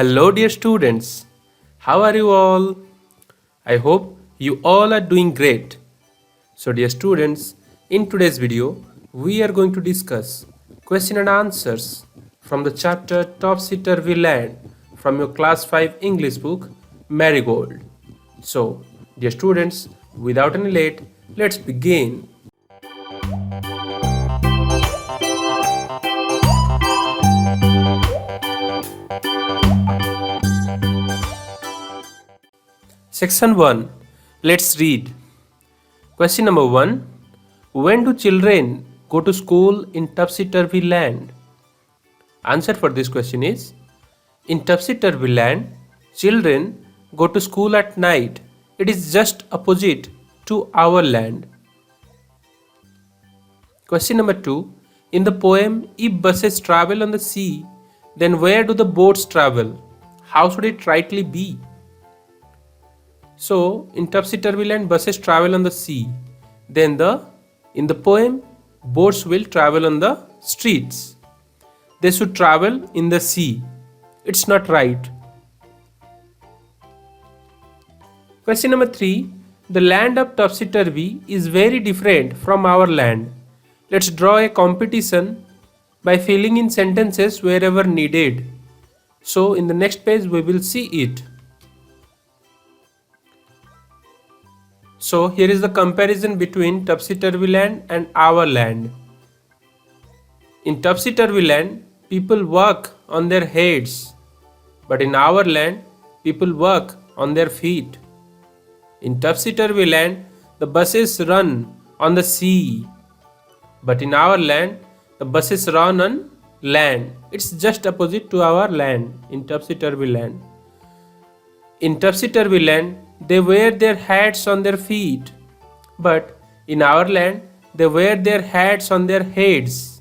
Hello, dear students. How are you all? I hope you all are doing great. So, dear students, in today's video, we are going to discuss question and answers from the chapter Topsy Turvy Land from your class 5 English book Marigold. So, dear students, without any late, let's begin. Section 1. Let's read. Question number 1. When do children go to school in topsy-turvy land? Answer for this question is, in topsy-turvy land, children go to school at night. It is just opposite to our land. Question number 2. In the poem, if buses travel on the sea, then where do the boats travel? How should it rightly be? So, in topsy-turvy land, buses travel on the sea. Then in the poem, boats will travel on the streets. They should travel in the sea. It's not right. Question number 3. The land of topsy-turvy is very different from our land. Let's draw a competition by filling in sentences wherever needed. So, in the next page, we will see it. So here is the comparison between topsy-turvy land and our land. In topsy-turvy land, people work on their heads, but in our land, people work on their feet. In topsy-turvy land, the buses run on the sea, but in our land, the buses run on land. It's just opposite to our land in topsy-turvy land. In topsy-turvy land, they wear their hats on their feet, but in our land, they wear their hats on their heads.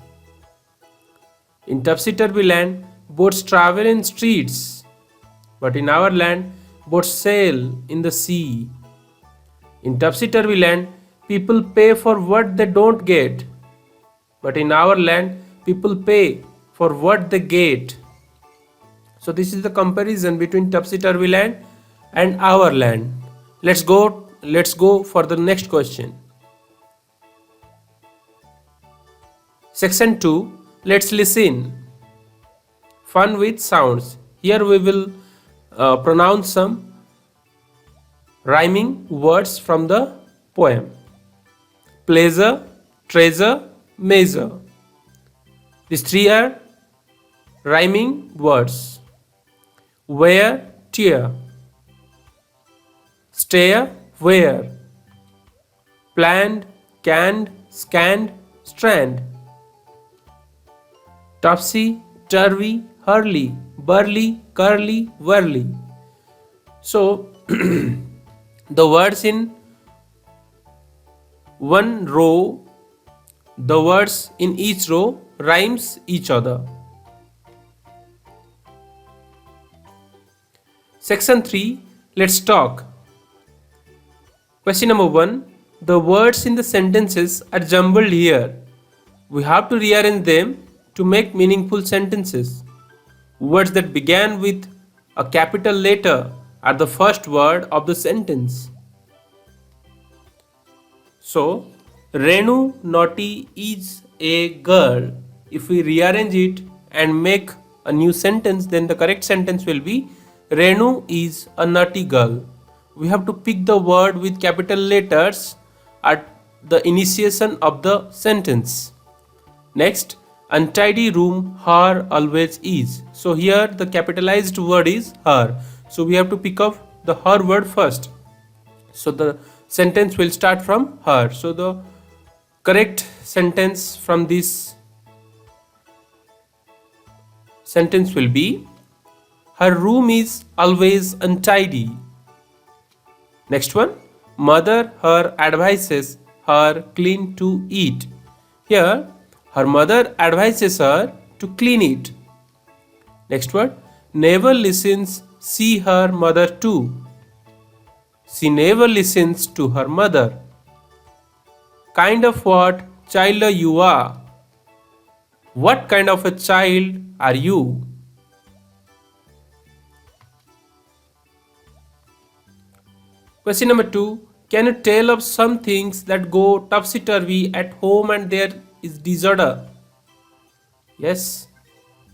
In topsy-turvy land, boats travel in streets, but in our land, boats sail in the sea. In topsy-turvy land, people pay for what they don't get, but in our land, people pay for what they get. So this is the comparison between topsy-turvy land and our land. Let's go for the next question. Section 2. Let's listen. Fun with sounds. Here we will pronounce some rhyming words from the poem. Pleasure, treasure, measure. These three are rhyming words. Wear, tear. Stare, wear. Planned, canned, scanned, strand. Topsy, turvy, hurly, burly, curly, whirly. So, the words in one row, the words in each row rhymes each other. Section 3. Let's talk. Question number 1. The words in the sentences are jumbled here. We have to rearrange them to make meaningful sentences. Words that began with a capital letter are the first word of the sentence. So, Renu naughty is a girl. If we rearrange it and make a new sentence, then the correct sentence will be Renu is a naughty girl. We have to pick the word with capital letters at the initiation of the sentence. Next, untidy room her always is. So here the capitalized word is her. So we have to pick up the her word first. So the sentence will start from her. So the correct sentence from this sentence will be, her room is always untidy. Next one, mother her advises her clean to eat. Here, her mother advises her to clean it. Next word, never listens see her mother too. She never listens to her mother. Kind of what child you are? What kind of a child are you? Question number 2. Can you tell of some things that go topsy-turvy at home and there is disorder? Yes.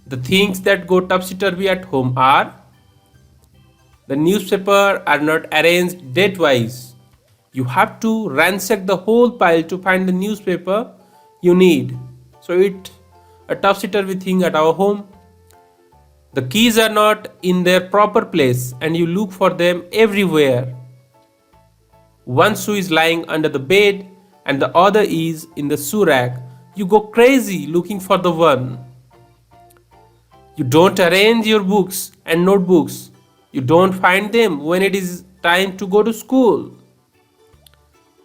The things that go topsy-turvy at home are: the newspaper are not arranged date-wise. You have to ransack the whole pile to find the newspaper you need. So it's a topsy-turvy thing at our home. The keys are not in their proper place and you look for them everywhere. One shoe is lying under the bed and the other is in the shoe rack. You go crazy looking for the one. You don't arrange your books and notebooks. You don't find them when it is time to go to school.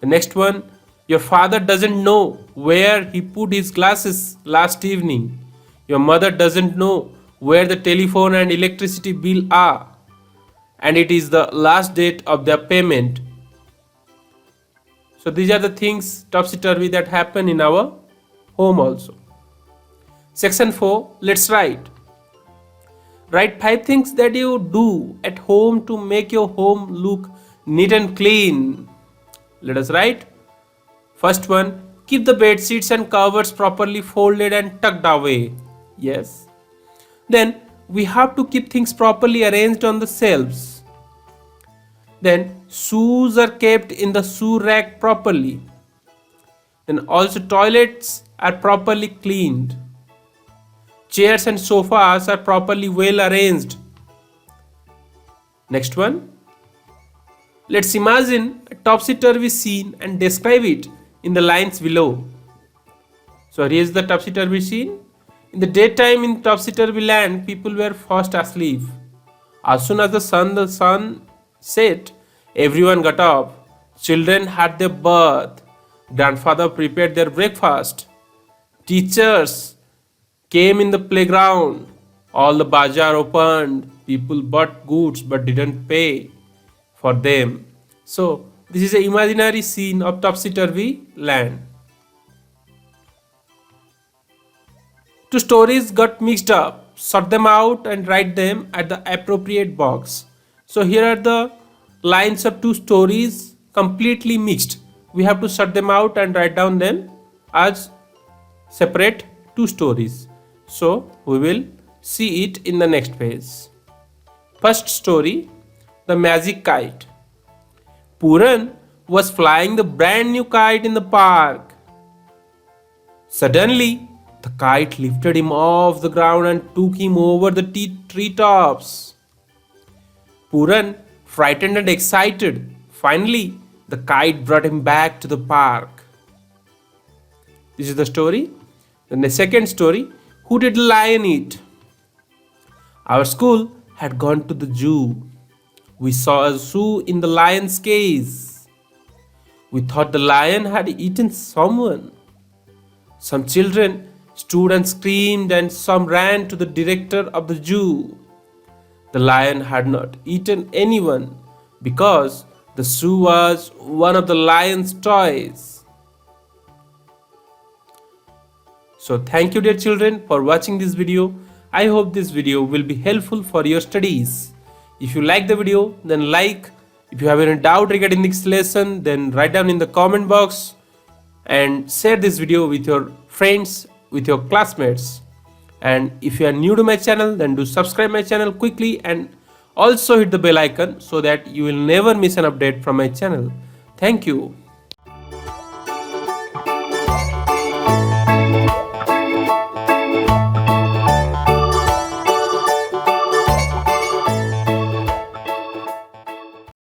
The next one, your father doesn't know where he put his glasses last evening. Your mother doesn't know where the telephone and electricity bill are, and it is the last date of their payment. So these are the things topsy-turvy that happen in our home also. Section 4, let's write. Write 5 things that you do at home to make your home look neat and clean. Let us write. First one, keep the bed sheets and covers properly folded and tucked away. Yes. Then we have to keep things properly arranged on the shelves. Then shoes are kept in the shoe rack properly. Then also toilets are properly cleaned. Chairs and sofas are properly well arranged. Next one. Let's imagine a topsy-turvy scene and describe it in the lines below. So here is the topsy-turvy scene. In the daytime in topsy-turvy land, people were fast asleep. As soon as the sun set, everyone got up. Children had their bath. Grandfather prepared their breakfast. Teachers came in the playground. All the bazaar opened. People bought goods but didn't pay for them. So this is an imaginary scene of topsy-turvy land. Two stories got mixed up. Sort them out and write them at the appropriate box. So here are the lines of two stories completely mixed. We have to sort them out and write down them as separate two stories. So we will see it in the next page. First story, the magic kite. Puran was flying the brand new kite in the park. Suddenly, the kite lifted him off the ground and took him over the treetops. Puran, frightened and excited, finally the kite brought him back to the park. This is the story. Then the second story, who did the lion eat? Our school had gone to the zoo. We saw a zoo in the lion's cage. We thought the lion had eaten someone. Some children stood and screamed and some ran to the director of the zoo. The lion had not eaten anyone because the zoo was one of the lion's toys. So thank you dear children for watching this video. I hope this video will be helpful for your studies. If you like the video, then like. If you have any doubt regarding this lesson, then write down in the comment box and share this video with your friends, with your classmates. And if you are new to my channel, then do subscribe my channel quickly and also hit the bell icon so that you will never miss an update from my channel. Thank you.